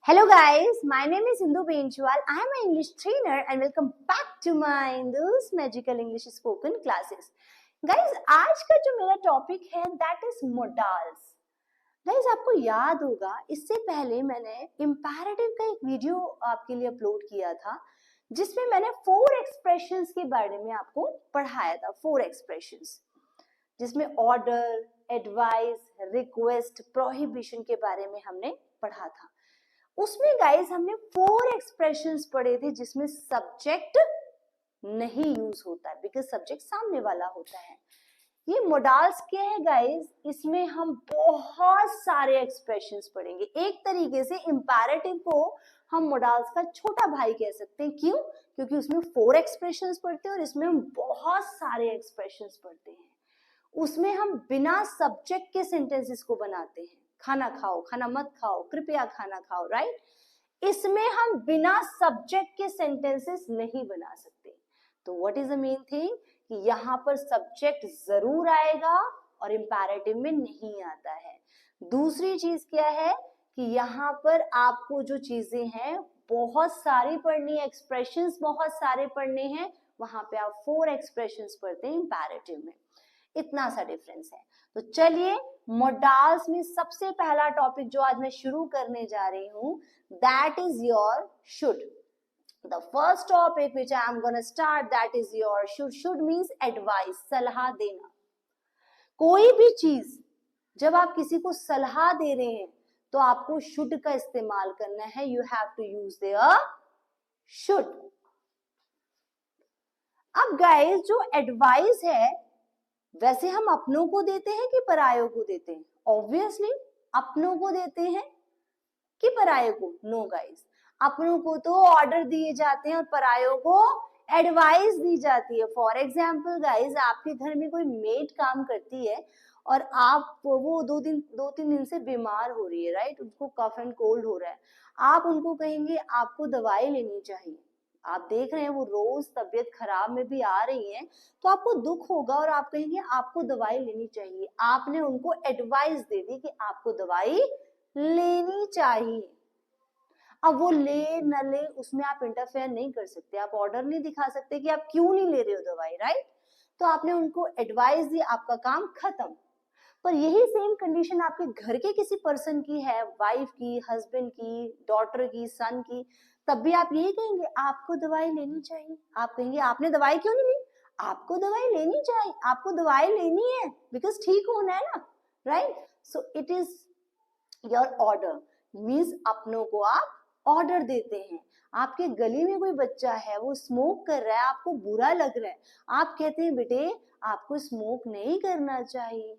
Hello guys, my name is Indu Benchwal. I am an English trainer and welcome back to my Indu's Magical English Spoken Classes. Guys, आज का जो मेरा topic है that is modals. Guys, आपको याद होगा इससे पहले मैंने imperative का एक वीडियो आपके लिए अपलोड किया था जिसमें मैंने 4 एक्सप्रेशंस के बारे में आपको पढ़ाया था. 4 एक्सप्रेशंस जिसमें ऑर्डर, एडवाइस, रिक्वेस्ट, प्रोहिबिशन के बारे में हमने पढ़ा था. उसमें गाइस हमने 4 एक्सप्रेशंस पढ़े थे जिसमें सब्जेक्ट नहीं यूज होता है बिकॉज सब्जेक्ट सामने वाला होता है. ये मोडाल्स क्या है गाइस, इसमें हम बहुत सारे एक्सप्रेशंस पढ़ेंगे. एक तरीके से इंपैरेटिव को हम मोडाल्स का छोटा भाई कह सकते हैं. क्यों? क्योंकि उसमें 4 एक्सप्रेशंस पढ़ते हैं और इसमें हम बहुत सारे एक्सप्रेशंस पढ़ते हैं. उसमें हम बिना सब्जेक्ट के सेंटेंसेस को बनाते हैं. खाना खाओ, खाना मत खाओ, कृपया खाना खाओ, राइट. इसमें हम बिना सब्जेक्ट के सेंटेंसेस नहीं बना सकते. तो what is the main thing कि यहाँ पर सब्जेक्ट जरूर आएगा और इंपैरेटिव में नहीं आता है. दूसरी चीज क्या है कि यहाँ पर आपको जो चीजें हैं बहुत सारी पढ़नी है, एक्सप्रेशंस बहुत सारे पढ़ने हैं. वहां पे आप 4 एक्सप्रेशंस पढ़ते हैं इंपैरेटिव में. इतना सा डिफरेंस है. तो चलिए मोडाल्स में सबसे पहला टॉपिक जो आज मैं शुरू करने जा रही हूं that is your should. The first topic which I am gonna start that is your should. Should means advice, सलाह देना. कोई भी चीज जब आप किसी को सलाह दे रहे हैं तो आपको शुड का इस्तेमाल करना है. You have to use there should. अब गाइस जो एडवाइस है वैसे हम अपनों को देते हैं कि परायों को देते हैं? ऑब्वियसली अपनों को देते हैं कि परायों को? नो गाइस, अपनों को तो ऑर्डर दिए जाते हैं और परायों को एडवाइस दी जाती है. फॉर एग्जाम्पल गाइस, आपके घर में कोई मेड काम करती है और आप वो 2-3 दिन से बीमार हो रही है, राइट. उसको कफ एंड कोल्ड हो रहा है. आप उनको कहेंगे आपको दवाई लेनी चाहिए. आप देख रहे हैं वो रोज तबीयत खराब में भी आ रही है तो आपको दुख होगा और आप कहेंगे आपको दवाई लेनी चाहिए. आपने उनको एडवाइस दे दी कि आपको दवाई लेनी चाहिए. अब वो ले न ले उसमें आप इंटरफेयर नहीं कर सकते. आप ऑर्डर नहीं दिखा सकते कि आप क्यों नहीं ले रहे हो दवाई, राइट. तो आपने उनको एडवाइस दी, आपका काम खत्म. पर यही सेम कंडीशन आपके घर के किसी पर्सन की है, वाइफ की, हस्बैंड की, डॉटर की, सन की, तब भी आप यही कहेंगे आपको दवाई लेनी चाहिए. आप कहेंगे आपने दवाई क्यों नहीं ली? आपको दवाई लेनी चाहिए, आपको दवाई लेनी है बिकॉज ठीक होना है ना, right. So it is your order. Means अपनों को आप ऑर्डर देते हैं. आपके गली में कोई बच्चा है वो स्मोक कर रहा है, आपको बुरा लग रहा है, आप कहते हैं बेटे आपको स्मोक नहीं करना चाहिए.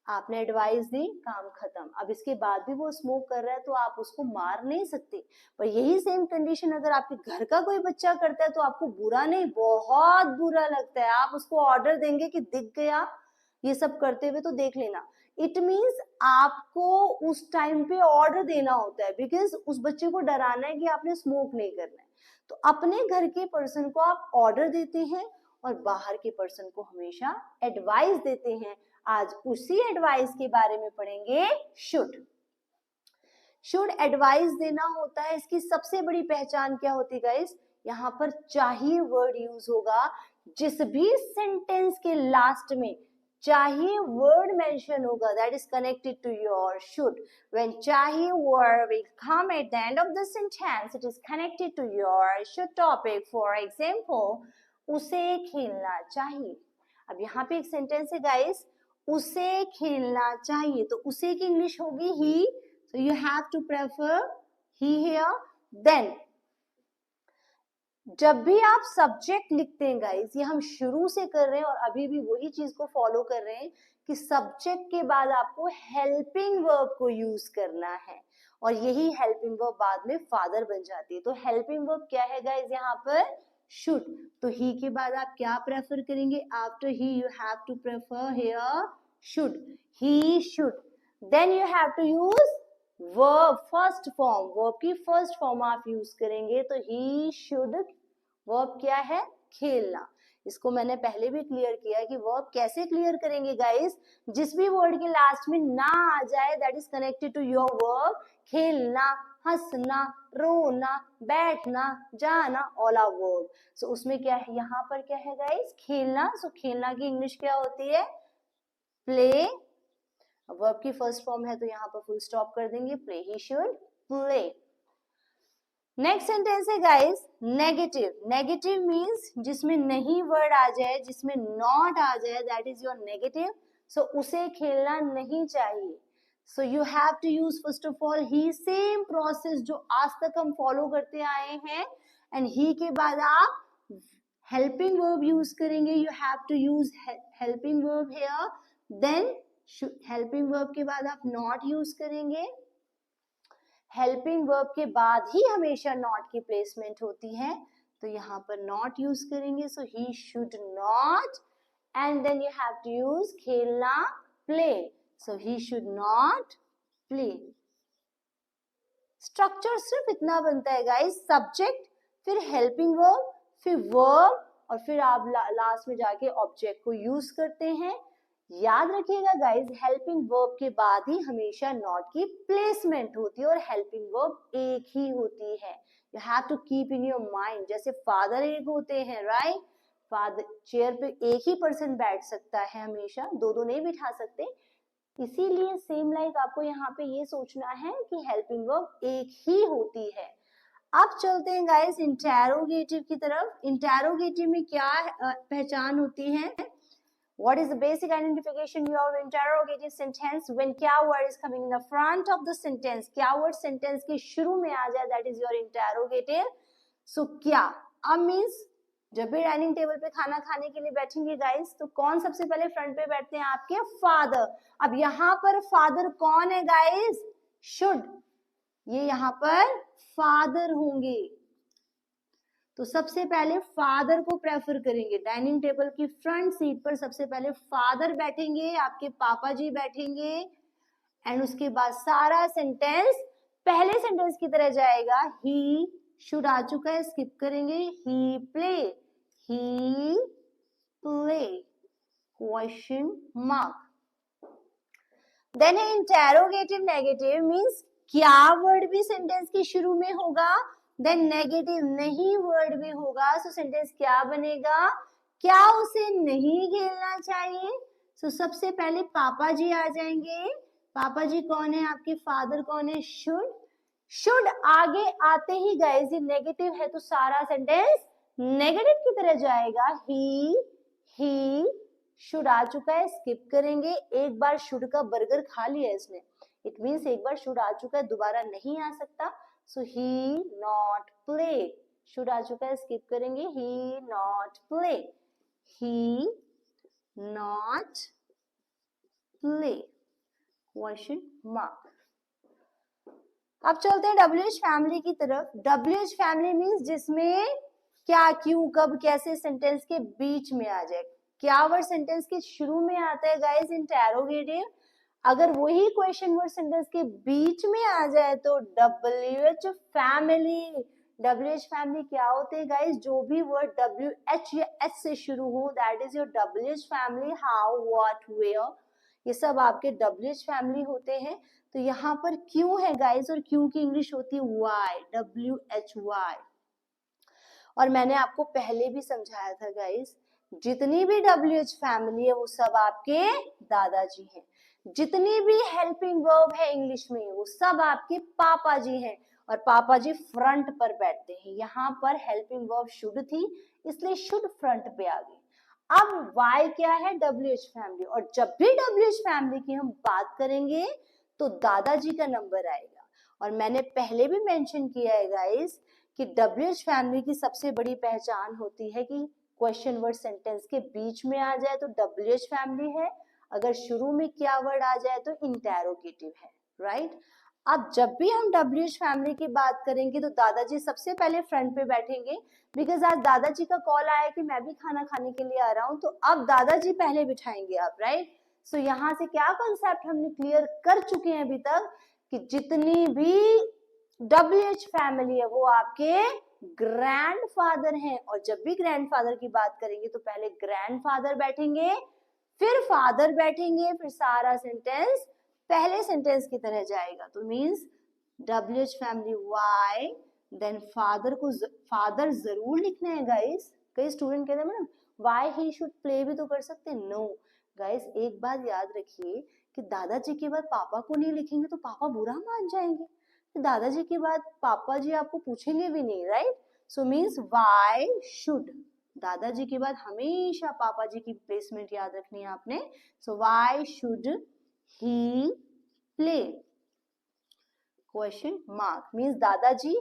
आपने एडवाइस दी, काम खत्म. अब इसके बाद भी वो स्मोक कर रहा है तो आप उसको मार नहीं सकते. पर यही सेम कंडीशन अगर आपके घर का कोई बच्चा करता है तो आपको बुरा नहीं, बहुत बुरा लगता है. आप उसको ऑर्डर देंगे कि दिख गया ये सब करते हुए तो देख लेना. इट मीन्स आपको उस टाइम पे ऑर्डर देना होता है बिकॉज उस बच्चे को डराना है कि आपने स्मोक नहीं करना है. तो अपने घर के पर्सन को आप ऑर्डर देते हैं और बाहर के पर्सन को हमेशा एडवाइस देते हैं. आज उसी एडवाइस के बारे में पढ़ेंगे. शुड. शुड एडवाइस देना होता है. इसकी सबसे बड़ी पहचान क्या होती है गाइस? यहाँ पर चाहिए वर्ड यूज होगा. जिस भी सेंटेंस के लास्ट में चाहिए वर्ड मेंशन होगा that is connected to your should. When चाहिए word will come at the end of the sentence it is connected to your should topic. For example, उसे खेलना चाहिए. अब यहाँ पे एक सेंटेंस है गाइस, उसे खेलना चाहिए. तो उसे की इंग्लिश होगी ही. So you have to prefer he here. Then जब भी आप सब्जेक्ट लिखते हैं गाइस, ये हम शुरू से कर रहे हैं और अभी भी वही चीज को फॉलो कर रहे हैं कि सब्जेक्ट के बाद आपको हेल्पिंग वर्ब को यूज करना है और यही हेल्पिंग वर्ब बाद में फादर बन जाती है. तो हेल्पिंग वर्ब क्या है गाइस यहाँ पर? शुड. तो ही के बाद आप क्या प्रेफर करेंगे? After he you have to prefer here should. He should. Then you have to use verb first form. Verb की फर्स्ट फॉर्म आप यूज करेंगे. तो ही शुड वर्ब क्या है? खेलना. इसको मैंने पहले भी क्लियर किया है कि वर्ब कैसे क्लियर करेंगे गाइस, जिस भी वर्ड के लास्ट में ना आ जाए that is connected to your verb, खेलना, हंसना, रोना, बैठना, जाना, ऑल आर वर्ब। सो उसमें क्या है, यहाँ पर क्या है गाइस, खेलना। सो खेलना की इंग्लिश क्या होती है, प्ले। वर्ब की फर्स्ट फॉर्म है तो यहाँ पर फुल स्टॉप कर देंगे, play, he should play. Next sentence है गाइस नेगेटिव। नेगेटिव मींस जिसमें नहीं वर्ड आ जाए, जिसमें नॉट आ जाए, that is your negative. So उसे खेलना नहीं चाहिए। So you have to use first of all he, same process जो आज तक हम फॉलो करते आए हैं, एंड ही के बाद आप हेल्पिंग वर्ब यूज करेंगे। You have to use helping verb here, then helping verb के बाद आप नॉट यूज करेंगे। हेल्पिंग वर्ब के बाद ही हमेशा नॉट की प्लेसमेंट होती है, तो यहाँ पर नॉट यूज करेंगे। So he should not, and then you have to use खेलना, play. So he should not play. Structure सिर्फ इतना बनता है गाइस, सब्जेक्ट, फिर हेल्पिंग वर्ब, फिर वर्ब, और फिर आप लास्ट में जाके ऑब्जेक्ट को यूज करते हैं। याद रखिएगा गाइस, हेल्पिंग वर्ब के बाद ही हमेशा नॉट की प्लेसमेंट होती है, और हेल्पिंग वर्ब एक ही होती है। You have to keep in your mind, जैसे फादर एक होते हैं, राइट। फादर चेयर पे एक ही पर्सन बैठ सकता है हमेशा, दो दो नहीं बिठा सकते। इसीलिए सेम लाइक आपको यहाँ पे ये सोचना है कि हेल्पिंग वर्ब एक ही होती है। अब चलते हैं गाइस इंटेरोगेटिव की तरफ। इंटेरोगेटिव में क्या पहचान होती है? What is the basic identification of interrogative sentence? When क्या word is coming in the front of the sentence, क्या word sentence के शुरू में आ जाए, that is your interrogative. So क्या अब means जब भी डाइनिंग टेबल पे खाना खाने के लिए बैठेंगे गाइस, तो कौन सबसे पहले फ्रंट पे बैठते हैं? आपके फादर। अब यहाँ पर फादर कौन है गाइस? शुड, ये यहाँ पर फादर होंगे, तो सबसे पहले फादर को प्रेफर करेंगे। डाइनिंग टेबल की फ्रंट सीट पर सबसे पहले फादर बैठेंगे, आपके पापा जी बैठेंगे, एंड उसके बाद सारा सेंटेंस पहले सेंटेंस की तरह जाएगा। ही शुड आ चुका है, स्किप करेंगे। ही प्ले, ही प्ले, क्वेश्चन मार्क। देन है इंटेरोगेटिव नेगेटिव, मींस क्या वर्ड भी सेंटेंस के शुरू में होगा, देन नेगेटिव नहीं वर्ड भी होगा। सो सेंटेंस क्या बनेगा? क्या उसे नहीं खेलना चाहिए? सो सबसे पहले पापा जी आ जाएंगे। पापा जी कौन है? आपके फादर कौन है? शुड। शुड आगे आते ही गाइस ये नेगेटिव है, तो सारा सेंटेंस नेगेटिव की तरह जाएगा। ही शुड आ चुका है, स्किप करेंगे। एक बार शुड का बर्गर खा लिया इसने, इट मीन्स एक बार शुड आ चुका है, दोबारा नहीं आ सकता। So he not play, should आ चुका है, स्किप करेंगे। He not play, he not play, question mark. अब चलते हैं WH फैमिली की तरफ। WH फैमिली मीन्स जिसमें क्या, क्यों, कब, कैसे सेंटेंस के बीच में आ जाए। क्या वर्ड सेंटेंस के शुरू में आता है गाइस? इंटेरोगेटिव। अगर वही क्वेश्चन वर्ड सेंटेंस के बीच में आ जाए तो WH फैमिली। WH फैमिली क्या होते हैं गाइस? जो भी वर्ड WH या H से शुरू हो, that is your WH family. How, what, where, ये सब आपके WH फैमिली होते हैं। तो यहाँ पर क्यों है गाइस, और क्यों की इंग्लिश होती है वाई, WHY। और मैंने आपको पहले भी समझाया था गाइस, जितनी भी WH फैमिली है वो सब आपके दादाजी हैं। जितनी भी हेल्पिंग वर्ब है इंग्लिश में वो सब आपके पापा जी हैं, और पापा जी फ्रंट पर बैठते हैं। यहाँ पर हेल्पिंग वर्ब शुड थी, इसलिए शुड फ्रंट पे आ गई। अब वाई क्या है? WH family. और जब भी WH फैमिली की हम बात करेंगे तो दादाजी का नंबर आएगा। और मैंने पहले भी मेंशन किया है गाइस कि WH फैमिली की सबसे बड़ी पहचान होती है कि क्वेश्चन वर्ड सेंटेंस के बीच में आ जाए तो WH फैमिली है, अगर शुरू में क्या वर्ड आ जाए तो इंटेरोगेटिव है, राइट। अब जब भी हम WH फैमिली की बात करेंगे तो दादाजी सबसे पहले फ्रंट पे बैठेंगे, बिकॉज आज दादाजी का कॉल आया कि मैं भी खाना खाने के लिए आ रहा हूँ, तो अब दादाजी पहले बिठाएंगे आप, राइट। सो यहाँ से क्या कॉन्सेप्ट हमने क्लियर कर चुके हैं अभी तक कि जितनी भी WH फैमिली है वो आपके ग्रैंडफादर हैं, और जब भी ग्रैंडफादर की बात करेंगे तो पहले ग्रैंडफादर बैठेंगे, फिर फादर बैठेंगे, फिर सारा सेंटेंस पहले सेंटेंस की तरह जाएगा। तो means WH family why, then father को फादर जरूर लिखना है गाइस। कई स्टूडेंट कहते हैं madam why he should play भी तो कर सकते हैं। नो गाइस, एक बात याद रखिए कि दादाजी के बाद पापा को नहीं लिखेंगे तो पापा बुरा मान जाएंगे। दादाजी के बाद पापा जी आपको पूछेंगे भी नहीं, right? So means why should, दादाजी के बाद हमेशा पापा जी की प्लेसमेंट याद रखनी है आपने। So why should he play, question mark means दादाजी,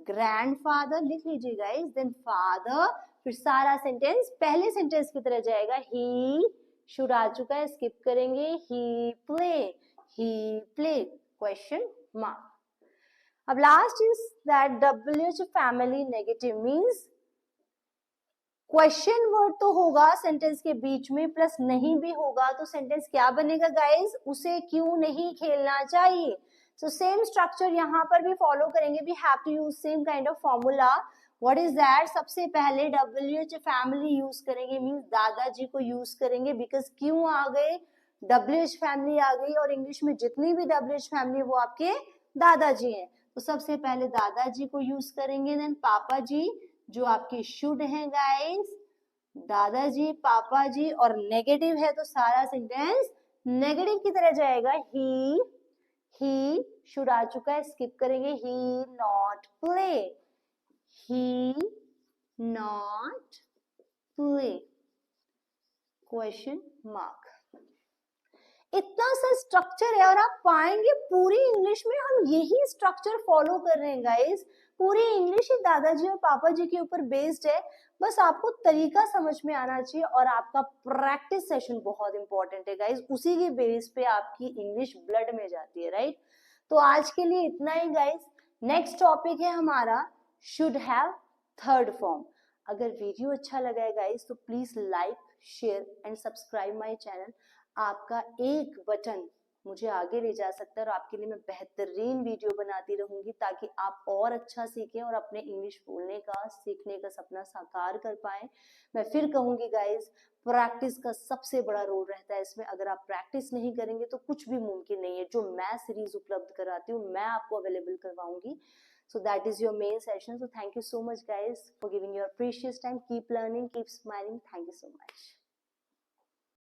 ग्रैंडफादर लिख लीजिए गाइस, देन फादर, फिर सारा सेंटेंस पहले सेंटेंस की तरह जाएगा। ही शुड आ चुका है, स्किप करेंगे। ही प्ले, क्वेश्चन मार्क। अब last is that WH family negative means question word तो होगा सेंटेंस के बीच में, प्लस नहीं भी होगा तो सेंटेंस क्या बनेगा गाइस? उसे क्यों नहीं खेलना चाहिए। सो सेम स्ट्रक्चर यहाँ पर भी फॉलो करेंगे। We have to use same kind of formula. What is that? सबसे पहले WH फैमिली यूज करेंगे, मीन्स दादाजी को यूज करेंगे, बिकॉज क्यों आ गए? WH फैमिली आ गई, और इंग्लिश में जितनी भी WH फैमिली वो आपके दादाजी हैं। तो सबसे पहले दादाजी को यूज करेंगे, देन पापा जी जो आपके शुड हैं गाइस, दादाजी, पापा जी, और नेगेटिव है तो सारा सेंटेंस नेगेटिव की तरह जाएगा। ही शुड आ चुका है, स्किप करेंगे। He not play, he not play, question mark. इतना सा स्ट्रक्चर है और आप पाएंगे पूरी इंग्लिश में हम यही स्ट्रक्चर फॉलो कर रहे हैं गाइस। पूरी इंग्लिश ही दादाजी और पापा जी के ऊपर बेस्ड है। बस आपको तरीका समझ में आना चाहिए, और आपका प्रैक्टिस सेशन बहुत इंपॉर्टेंट है गाइस। उसी के बेस पे आपकी इंग्लिश ब्लड में जाती है, राइट? तो आज के लिए इतना ही गाइस। नेक्स्ट टॉपिक है हमारा शुड हैव थर्ड फॉर्म। अगर वीडियो अच्छा लगा है गाइस तो please like, share and subscribe my channel. आपका एक बटन मुझे आगे ले जा सकता है, और आपके लिए मैं बेहतरीन वीडियो बनाती रहूंगी ताकि आप और अच्छा सीखें और अपने इंग्लिश बोलने का, सीखने का सपना साकार कर पाएं। मैं फिर कहूंगी गाइस, प्रैक्टिस का सबसे बड़ा रोल रहता है इसमें। अगर आप प्रैक्टिस नहीं करेंगे तो कुछ भी मुमकिन नहीं है। जो मैं सीरीज उपलब्ध कराती हूँ मैं आपको available करवाऊंगी। So that is your main session. So thank you so much guys for giving your precious time. Keep learning, keep smiling. Thank you so much.